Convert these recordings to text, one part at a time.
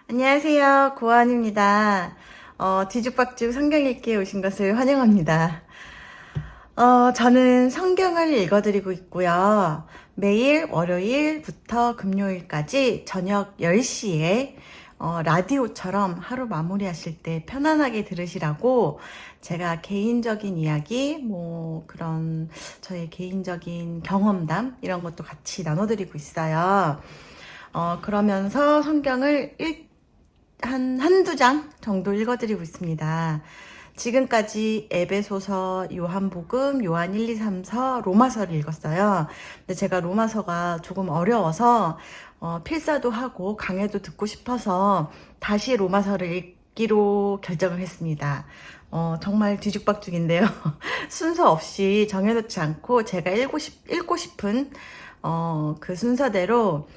안녕하세요. 고안입니다. 뒤죽박죽 성경 읽기에 오신 것을 환영합니다. 저는 성경을 읽어드리고 있고요. 매일 월요일부터 금요일까지 저녁 10시에 라디오처럼 하루 마무리하실 때 편안하게 들으시라고 제가 개인적인 이야기, 그런 저의 개인적인 경험담 이런 것도 같이 나눠드리고 있어요. 그러면서 성경을 한두 장 정도 읽어드리고 있습니다. 지금까지 에베소서, 요한복음, 요한 1, 2, 3서, 로마서를 읽었어요. 근데 제가 로마서가 조금 어려워서 필사도 하고 강해도 듣고 싶어서 다시 로마서를 읽기로 결정을 했습니다. 정말 뒤죽박죽인데요. 순서 없이 정해놓지 않고 제가 읽고 싶은 그 순서대로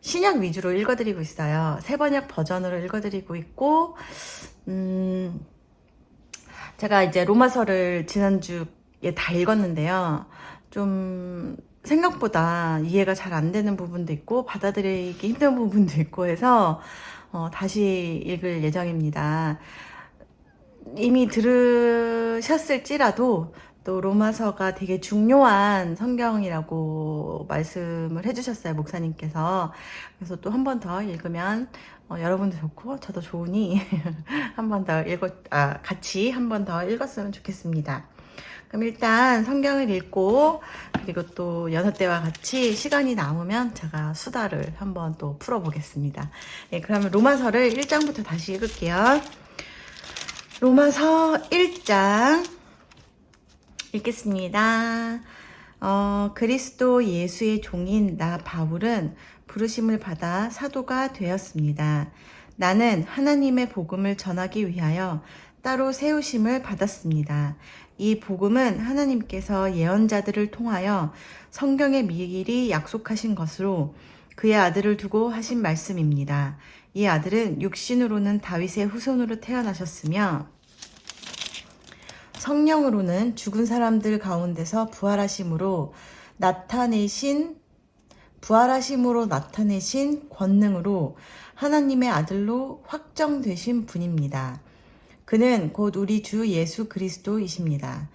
신약 위주로 읽어드리고 있어요. 새번역 버전으로 읽어드리고 있고, 제가 이제 로마서를 지난주에 다 읽었는데요. 좀 생각보다 이해가 잘 안 되는 부분도 있고, 받아들이기 힘든 부분도 있고 해서 다시 읽을 예정입니다. 이미 들으셨을지라도 또 로마서가 되게 중요한 성경이라고 말씀을 해주셨어요, 목사님께서. 그래서 또 한 번 더 읽으면 여러분도 좋고 저도 좋으니 한 번 더 같이 한 번 더 읽었으면 좋겠습니다. 그럼 일단 성경을 읽고 그리고 또 여느 때와 같이 시간이 남으면 제가 수다를 한번 또 풀어보겠습니다. 네, 그러면 로마서를 1장부터 다시 읽을게요. 로마서 1장 읽겠습니다. 그리스도 예수의 종인 나 바울은 부르심을 받아 사도가 되었습니다. 나는 하나님의 복음을 전하기 위하여 따로 세우심을 받았습니다. 이 복음은 하나님께서 예언자들을 통하여 성경에 미리 약속하신 것으로 그의 아들을 두고 하신 말씀입니다. 이 아들은 육신으로는 다윗의 후손으로 태어나셨으며 성령으로는 죽은 사람들 가운데서 부활하심으로 나타내신 권능으로 하나님의 아들로 확정되신 분입니다. 그는 곧 우리 주 예수 그리스도이십니다.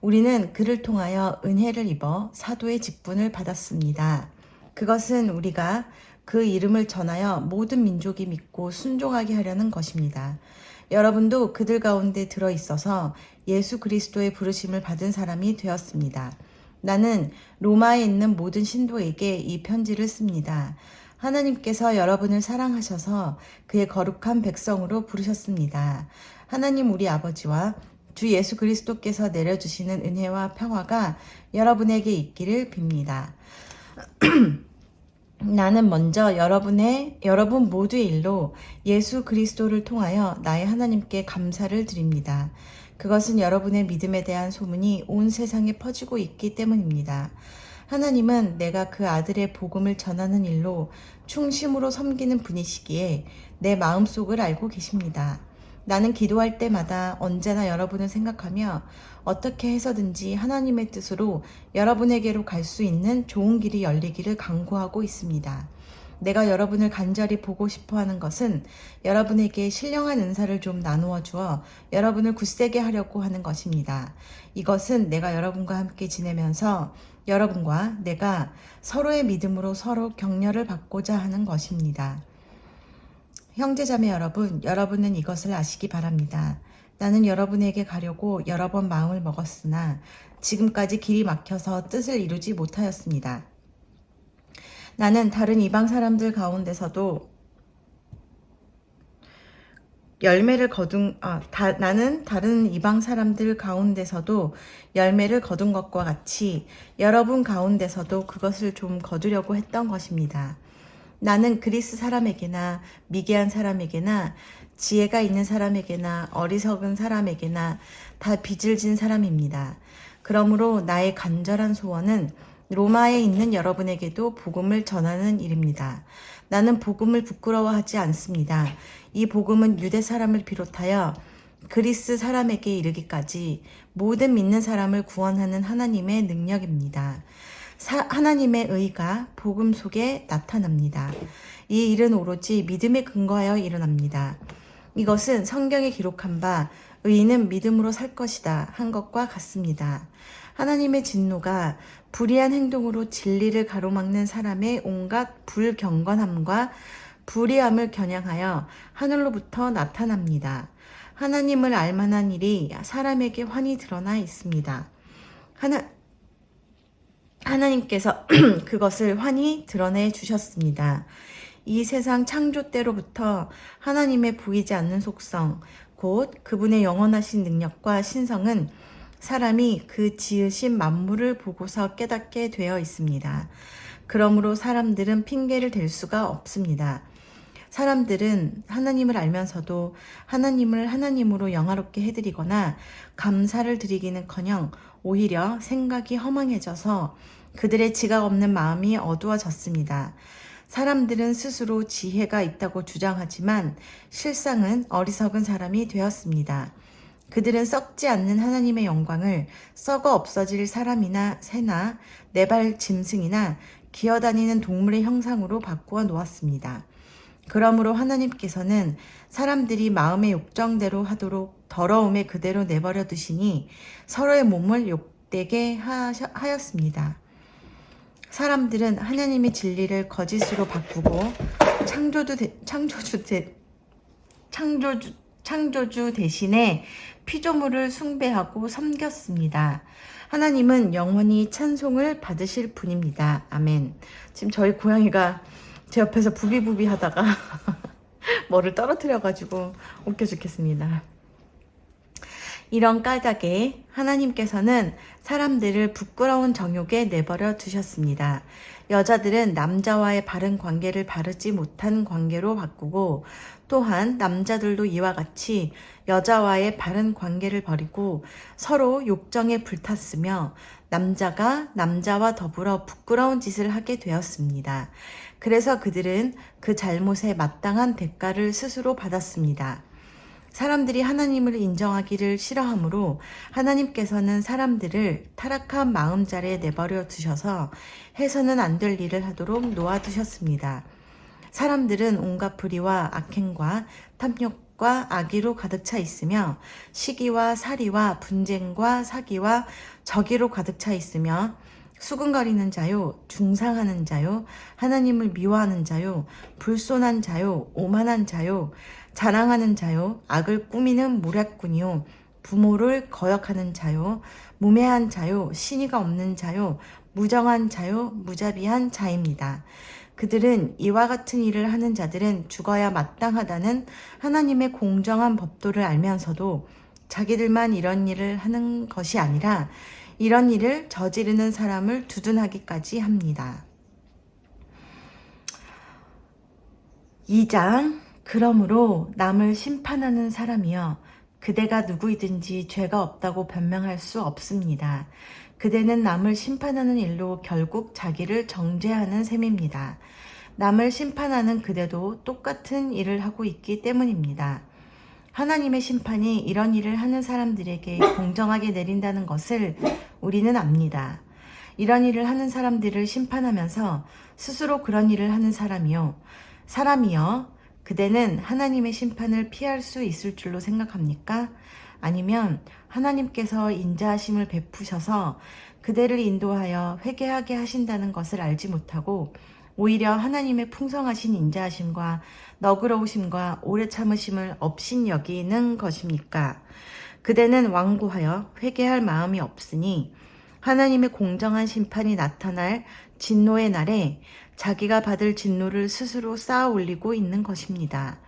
우리는 그를 통하여 은혜를 입어 사도의 직분을 받았습니다. 그것은 우리가 그 이름을 전하여 모든 민족이 믿고 순종하게 하려는 것입니다. 여러분도 그들 가운데 들어 있어서 예수 그리스도의 부르심을 받은 사람이 되었습니다. 나는 로마에 있는 모든 신도에게 이 편지를 씁니다. 하나님께서 여러분을 사랑하셔서 그의 거룩한 백성으로 부르셨습니다. 하나님 우리 아버지와 주 예수 그리스도께서 내려주시는 은혜와 평화가 여러분에게 있기를 빕니다. 나는 먼저 여러분 모두의 일로 예수 그리스도를 통하여 나의 하나님께 감사를 드립니다. 그것은 여러분의 믿음에 대한 소문이 온 세상에 퍼지고 있기 때문입니다. 하나님은 내가 그 아들의 복음을 전하는 일로 충심으로 섬기는 분이시기에 내 마음속을 알고 계십니다. 나는 기도할 때마다 언제나 여러분을 생각하며 어떻게 해서든지 하나님의 뜻으로 여러분에게로 갈 수 있는 좋은 길이 열리기를 간구하고 있습니다. 내가 여러분을 간절히 보고 싶어 하는 것은 여러분에게 신령한 은사를 좀 나누어 주어 여러분을 굳세게 하려고 하는 것입니다. 이것은 내가 여러분과 함께 지내면서 여러분과 내가 서로의 믿음으로 서로 격려를 받고자 하는 것입니다. 형제자매 여러분, 여러분은 이것을 아시기 바랍니다. 나는 여러분에게 가려고 여러 번 마음을 먹었으나 지금까지 길이 막혀서 뜻을 이루지 못하였습니다. 나는 다른 이방 사람들 가운데서도 나는 다른 이방 사람들 가운데서도 열매를 거둔 것과 같이 여러분 가운데서도 그것을 좀 거두려고 했던 것입니다. 나는 그리스 사람에게나 미개한 사람에게나 지혜가 있는 사람에게나 어리석은 사람에게나 다 빚을 진 사람입니다. 그러므로 나의 간절한 소원은 로마에 있는 여러분에게도 복음을 전하는 일입니다. 나는 복음을 부끄러워하지 않습니다. 이 복음은 유대 사람을 비롯하여 그리스 사람에게 이르기까지 모든 믿는 사람을 구원하는 하나님의 능력입니다. 하나님의 의가 복음 속에 나타납니다. 이 일은 오로지 믿음에 근거하여 일어납니다. 이것은 성경에 기록한 바 의인은 믿음으로 살 것이다 한 것과 같습니다. 하나님의 진노가 불의한 행동으로 진리를 가로막는 사람의 온갖 불경건함과 불의함을 겨냥하여 하늘로부터 나타납니다. 하나님을 알만한 일이 사람에게 환히 드러나 있습니다. 하나님께서 그것을 환히 드러내 주셨습니다. 이 세상 창조 때로부터 하나님의 보이지 않는 속성, 곧 그분의 영원하신 능력과 신성은 사람이 그 지으신 만물을 보고서 깨닫게 되어 있습니다. 그러므로 사람들은 핑계를 댈 수가 없습니다. 사람들은 하나님을 알면서도 하나님을 하나님으로 영화롭게 해드리거나 감사를 드리기는커녕 오히려 생각이 허망해져서 그들의 지각 없는 마음이 어두워졌습니다. 사람들은 스스로 지혜가 있다고 주장하지만 실상은 어리석은 사람이 되었습니다. 그들은 썩지 않는 하나님의 영광을 썩어 없어질 사람이나 새나 네 발 짐승이나 기어다니는 동물의 형상으로 바꾸어 놓았습니다. 그러므로 하나님께서는 사람들이 마음의 욕정대로 하도록 더러움에 그대로 내버려 두시니 서로의 몸을 욕되게 하였습니다. 사람들은 하나님의 진리를 거짓으로 바꾸고 창조주 대신에 피조물을 숭배하고 섬겼습니다. 하나님은 영원히 찬송을 받으실 분입니다. 아멘. 지금 저희 고양이가 제 옆에서 부비부비 하다가 뭐를 떨어뜨려가지고 웃겨 죽겠습니다. 이런 까닭에 하나님께서는 사람들을 부끄러운 정욕에 내버려 두셨습니다. 여자들은 남자와의 바른 관계를 바르지 못한 관계로 바꾸고 또한 남자들도 이와 같이 여자와의 바른 관계를 버리고 서로 욕정에 불탔으며 남자가 남자와 더불어 부끄러운 짓을 하게 되었습니다. 그래서 그들은 그 잘못에 마땅한 대가를 스스로 받았습니다. 사람들이 하나님을 인정하기를 싫어하므로 하나님께서는 사람들을 타락한 마음자리에 내버려 두셔서 해서는 안 될 일을 하도록 놓아두셨습니다. 사람들은 온갖 불의와 악행과 탐욕과 악의로 가득 차 있으며 시기와 살이와 분쟁과 사기와 적의로 가득 차 있으며 수근거리는 자요, 중상하는 자요, 하나님을 미워하는 자요, 불손한 자요, 오만한 자요, 자랑하는 자요, 악을 꾸미는 모략꾼이요, 부모를 거역하는 자요, 무매한 자요, 신의가 없는 자요, 무정한 자요, 무자비한 자입니다. 그들은 이와 같은 일을 하는 자들은 죽어야 마땅하다는 하나님의 공정한 법도를 알면서도 자기들만 이런 일을 하는 것이 아니라 이런 일을 저지르는 사람을 두둔하기까지 합니다. 2장 그러므로 남을 심판하는 사람이여 그대가 누구이든지 죄가 없다고 변명할 수 없습니다. 그대는 남을 심판하는 일로 결국 자기를 정죄하는 셈입니다. 남을 심판하는 그대도 똑같은 일을 하고 있기 때문입니다. 하나님의 심판이 이런 일을 하는 사람들에게 공정하게 내린다는 것을 우리는 압니다. 이런 일을 하는 사람들을 심판하면서 스스로 그런 일을 하는 사람이여 그대는 하나님의 심판을 피할 수 있을 줄로 생각합니까? 아니면 하나님께서 인자하심을 베푸셔서 그대를 인도하여 회개하게 하신다는 것을 알지 못하고 오히려 하나님의 풍성하신 인자하심과 너그러우심과 오래 참으심을 업신여기는 것입니까? 그대는 완고하여 회개할 마음이 없으니 하나님의 공정한 심판이 나타날 진노의 날에 자기가 받을 진노를 스스로 쌓아 올리고 있는 것입니다.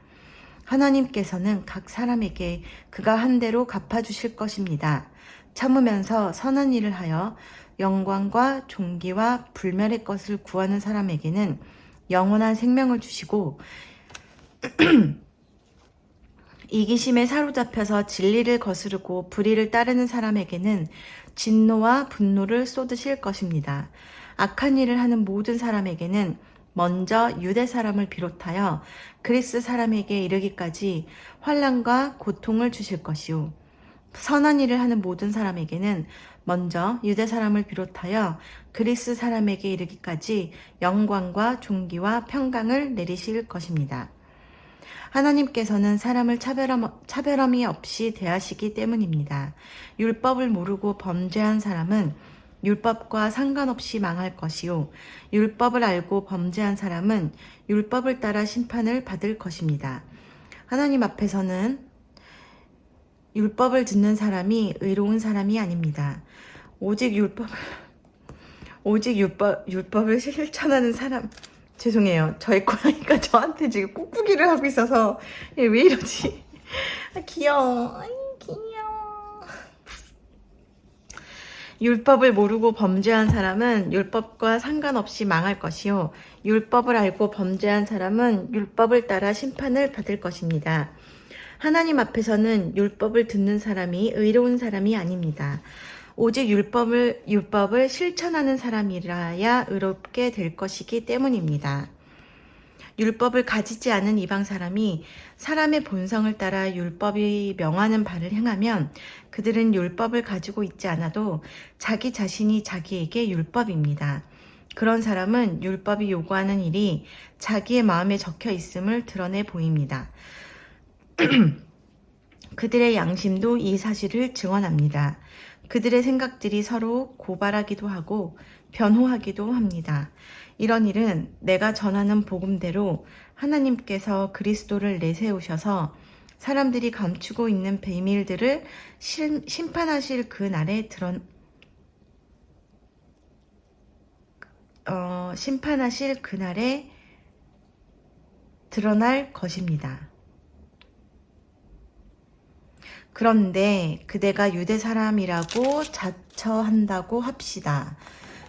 하나님께서는 각 사람에게 그가 한 대로 갚아주실 것입니다. 참으면서 선한 일을 하여 영광과 존귀와 불멸의 것을 구하는 사람에게는 영원한 생명을 주시고 이기심에 사로잡혀서 진리를 거스르고 불의를 따르는 사람에게는 진노와 분노를 쏟으실 것입니다. 악한 일을 하는 모든 사람에게는 먼저 유대 사람을 비롯하여 그리스 사람에게 이르기까지 환난과 고통을 주실 것이요 선한 일을 하는 모든 사람에게는 먼저 유대 사람을 비롯하여 그리스 사람에게 이르기까지 영광과 존귀와 평강을 내리실 것입니다. 하나님께서는 사람을 차별함이 없이 대하시기 때문입니다. 율법을 모르고 범죄한 사람은 율법과 상관없이 망할 것이요. 율법을 알고 범죄한 사람은 율법을 따라 심판을 받을 것입니다. 하나님 앞에서는 율법을 듣는 사람이 의로운 사람이 아닙니다. 오직 율법을 실천하는 사람. 죄송해요. 저희 고양이가 저한테 지금 꾹꾹이를 하고 있어서 얘 왜 이러지? 아, 귀여워. 아이, 귀여워. 율법을 모르고 범죄한 사람은 율법과 상관없이 망할 것이요. 율법을 알고 범죄한 사람은 율법을 따라 심판을 받을 것입니다. 하나님 앞에서는 율법을 듣는 사람이 의로운 사람이 아닙니다. 오직 율법을 실천하는 사람이라야 의롭게 될 것이기 때문입니다. 율법을 가지지 않은 이방 사람이 사람의 본성을 따라 율법이 명하는 바를 행하면 그들은 율법을 가지고 있지 않아도 자기 자신이 자기에게 율법입니다. 그런 사람은 율법이 요구하는 일이 자기의 마음에 적혀 있음을 드러내 보입니다. 그들의 양심도 이 사실을 증언합니다. 그들의 생각들이 서로 고발하기도 하고 변호하기도 합니다. 이런 일은 내가 전하는 복음대로 하나님께서 그리스도를 내세우셔서 사람들이 감추고 있는 비밀들을 심판하실 그 날에 드러날 것입니다. 그런데 그대가 유대 사람이라고 자처한다고 합시다.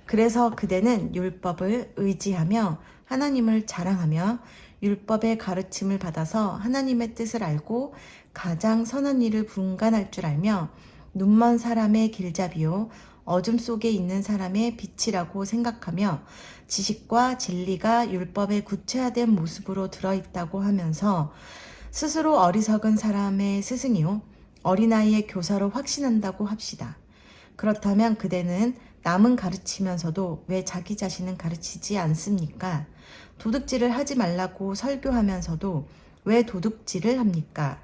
그래서 그대는 율법을 의지하며 하나님을 자랑하며 율법의 가르침을 받아서 하나님의 뜻을 알고 가장 선한 일을 분간할 줄 알며 눈먼 사람의 길잡이요 어둠 속에 있는 사람의 빛이라고 생각하며 지식과 진리가 율법의 구체화된 모습으로 들어있다고 하면서 스스로 어리석은 사람의 스승이요 어린아이의 교사로 확신한다고 합시다. 그렇다면 그대는 남은 가르치면서도 왜 자기 자신은 가르치지 않습니까? 도둑질을 하지 말라고 설교하면서도 왜 도둑질을 합니까?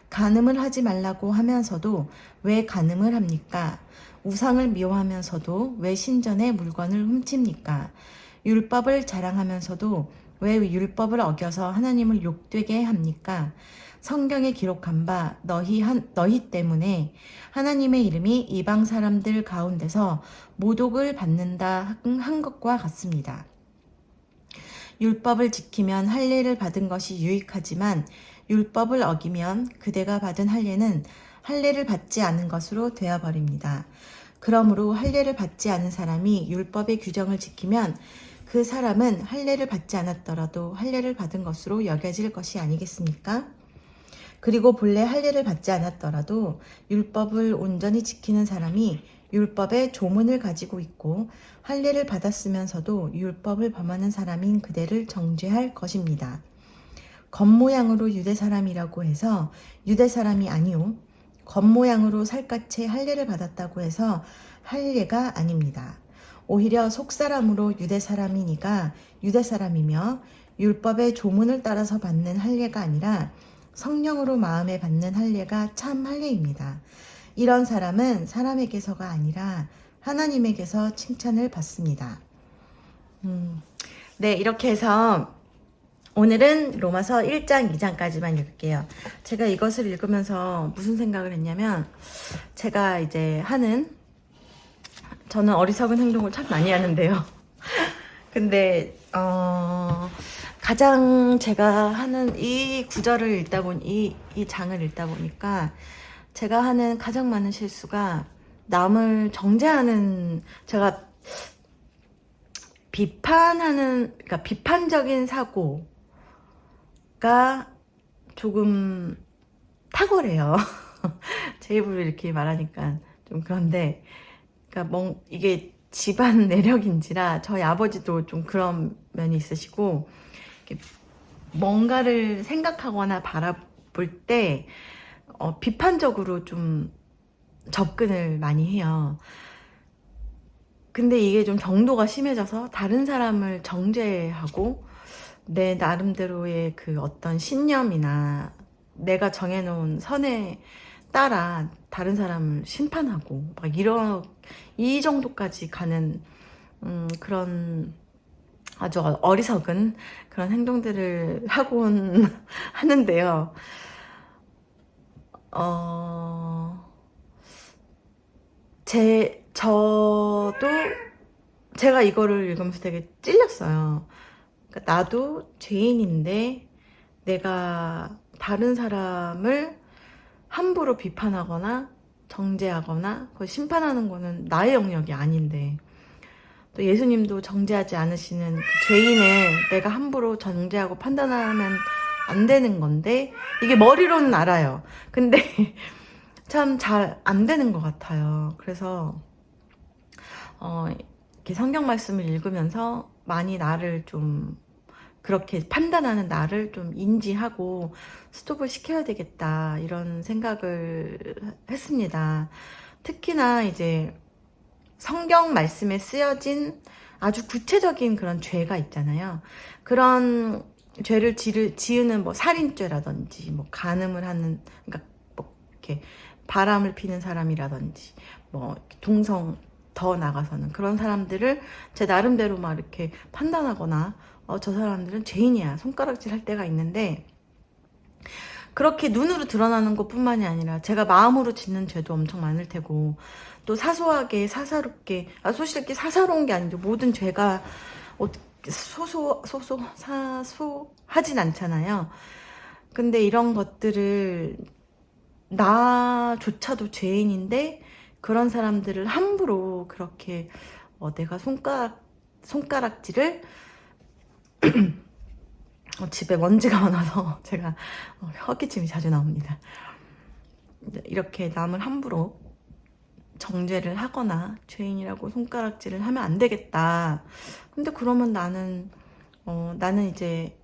간음을 하지 말라고 하면서도 왜 간음을 합니까? 우상을 미워하면서도 왜 신전의 물건을 훔칩니까? 율법을 자랑하면서도 왜 율법을 어겨서 하나님을 욕되게 합니까? 성경에 기록한 바 너희 때문에 하나님의 이름이 이방 사람들 가운데서 모독을 받는다 한 것과 같습니다. 율법을 지키면 할례를 받은 것이 유익하지만 율법을 어기면 그대가 받은 할례는 할례를 받지 않은 것으로 되어버립니다. 그러므로 할례를 받지 않은 사람이 율법의 규정을 지키면 그 사람은 할례를 받지 않았더라도 할례를 받은 것으로 여겨질 것이 아니겠습니까? 그리고 본래 할례를 받지 않았더라도 율법을 온전히 지키는 사람이 율법의 조문을 가지고 있고 할례를 받았으면서도 율법을 범하는 사람인 그대를 정죄할 것입니다. 겉모양으로 유대 사람이라고 해서 유대 사람이 아니요 겉모양으로 살갗에 할례를 받았다고 해서 할례가 아닙니다. 오히려 속사람으로 유대 사람이니까 유대 사람이며 율법의 조문을 따라서 받는 할례가 아니라 성령으로 마음에 받는 할례가 참 할례입니다. 이런 사람은 사람에게서가 아니라 하나님에게서 칭찬을 받습니다. 네, 이렇게 해서 오늘은 로마서 1장, 2장까지만 읽을게요. 제가 이것을 읽으면서 무슨 생각을 했냐면 제가 이제 저는 어리석은 행동을 참 많이 하는데요. 근데 가장 제가 하는 이 구절을 읽다 보니 이 장을 읽다 보니까 제가 하는 가장 많은 실수가 남을 정죄하는 제가 그러니까 비판적인 사고가 조금 탁월해요. 제 입으로 이렇게 말하니까 좀 그런데 그러니까 이게 집안 내력인지라 저희 아버지도 좀 그런 면이 있으시고 뭔가를 생각하거나 바라볼 때 비판적으로 좀 접근을 많이 해요. 근데 이게 좀 정도가 심해져서 다른 사람을 정죄하고 내 나름대로의 그 어떤 신념이나 내가 정해놓은 선에 따라 다른 사람을 심판하고 막 이 정도까지 가는 그런 아주 어리석은 그런 행동들을 하곤 하는데요. 저도 제가 이거를 읽으면서 되게 찔렸어요. 그러니까 나도 죄인인데 내가 다른 사람을 함부로 비판하거나 정죄하거나 그걸 심판하는 거는 나의 영역이 아닌데, 또 예수님도 정죄하지 않으시는 그 죄인을 내가 함부로 정죄하고 판단하면 안 되는 건데, 이게 머리로는 알아요. 근데 참 잘 안 되는 것 같아요. 그래서 이렇게 성경 말씀을 읽으면서 많이 나를 좀 그렇게 판단하는 나를 좀 인지하고 스톱을 시켜야 되겠다, 이런 생각을 했습니다. 특히나 이제 성경 말씀에 쓰여진 아주 구체적인 그런 죄가 있잖아요. 그런 죄를 지으는 뭐 살인죄라든지 뭐 간음을 하는, 그러니까 뭐 이렇게 바람을 피는 사람이라든지 뭐 동성, 더 나가서는 그런 사람들을 제 나름대로 막 이렇게 판단하거나 저 사람들은 죄인이야 손가락질 할 때가 있는데, 그렇게 눈으로 드러나는 것뿐만이 아니라 제가 마음으로 짓는 죄도 엄청 많을 테고, 또 사소하게 사사롭게, 솔직히 사사로운 게 아니죠. 모든 죄가 사소하진 않잖아요. 근데 이런 것들을 나조차도 죄인인데 그런 사람들을 함부로 그렇게 내가 손가락질을 집에 먼지가 많아서 제가 헛기침이 자주 나옵니다. 이렇게 남을 함부로 정죄를 하거나 죄인이라고 손가락질을 하면 안 되겠다. 근데 그러면 나는 이제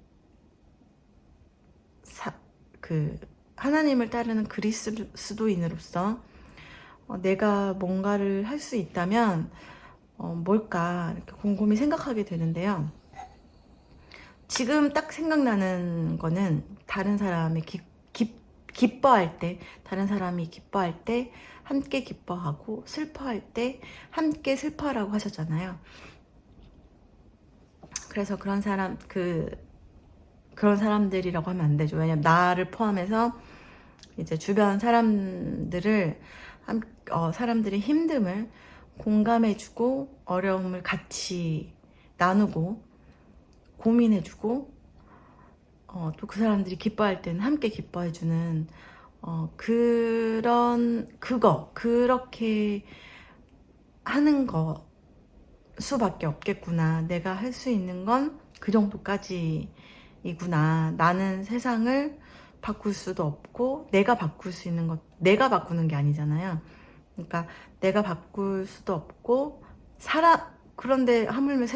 하나님을 따르는 그리스도인으로서 내가 뭔가를 할 수 있다면 뭘까 이렇게 곰곰이 생각하게 되는데요. 지금 딱 생각나는 거는 다른 사람이 기뻐할 때, 다른 사람이 기뻐할 때 함께 기뻐하고 슬퍼할 때 함께 슬퍼하라고 하셨잖아요. 그래서 그런 사람들이라고 하면 안 되죠. 왜냐면 나를 포함해서 이제 주변 사람들을 사람들의 힘듦을 공감해주고 어려움을 같이 나누고 고민해주고 또 그 사람들이 기뻐할 때는 함께 기뻐해주는 그렇게 하는 거 수밖에 없겠구나. 내가 할 수 있는 건 그 정도까지이구나. 나는 세상을 바꿀 수도 없고 내가 바꿀 수 있는 것, 내가 바꾸는 게 아니잖아요. 그러니까 내가 바꿀 수도 없고 그런데 하물며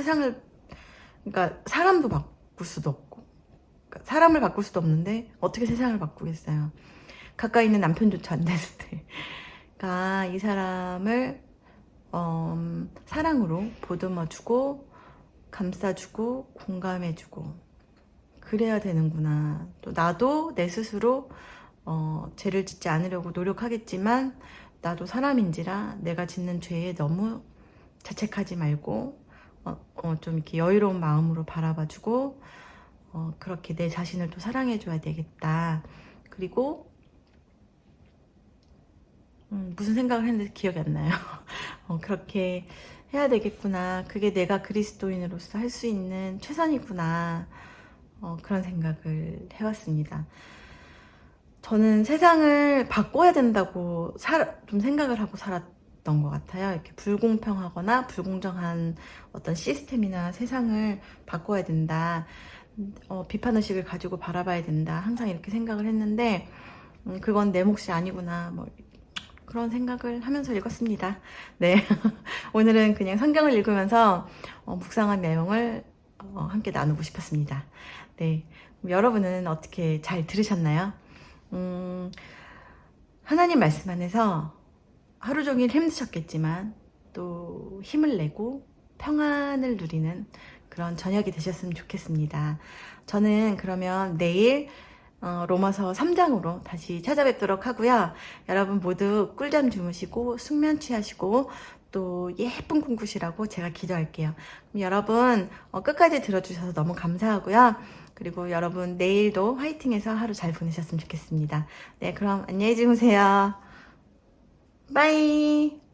그러니까 사람도 바꿀 수도 없고, 그러니까 사람을 바꿀 수도 없는데 어떻게 세상을 바꾸겠어요. 가까이 있는 남편조차 안 됐을 때. 그러니까 이 사람을 사랑으로 보듬어주고 감싸주고 공감해주고 그래야 되는구나. 또 나도 내 스스로 죄를 짓지 않으려고 노력하겠지만 나도 사람인지라 내가 짓는 죄에 너무 자책하지 말고 좀 이렇게 여유로운 마음으로 바라봐주고 그렇게 내 자신을 또 사랑해줘야 되겠다. 그리고 무슨 생각을 했는지 기억이 안 나요. 그렇게 해야 되겠구나. 그게 내가 그리스도인으로서 할 수 있는 최선이구나. 그런 생각을 해왔습니다. 저는 세상을 바꿔야 된다고 좀 생각을 하고 살았던 것 같아요. 이렇게 불공평하거나 불공정한 어떤 시스템이나 세상을 바꿔야 된다. 비판의식을 가지고 바라봐야 된다. 항상 이렇게 생각을 했는데 그건 내 몫이 아니구나. 뭐 그런 생각을 하면서 읽었습니다. 네. 오늘은 그냥 성경을 읽으면서 묵상한 내용을 함께 나누고 싶었습니다. 네. 여러분은 어떻게 잘 들으셨나요? 하나님 말씀 안에서 하루 종일 힘드셨겠지만 또 힘을 내고 평안을 누리는 그런 저녁이 되셨으면 좋겠습니다. 저는 그러면 내일 로마서 3장으로 다시 찾아뵙도록 하고요. 여러분 모두 꿀잠 주무시고 숙면 취하시고 또 예쁜 꿈 꾸시라고 제가 기도할게요. 그럼 여러분 끝까지 들어주셔서 너무 감사하고요. 그리고 여러분 내일도 화이팅해서 하루 잘 보내셨으면 좋겠습니다. 네, 그럼 안녕히 주무세요. 빠이.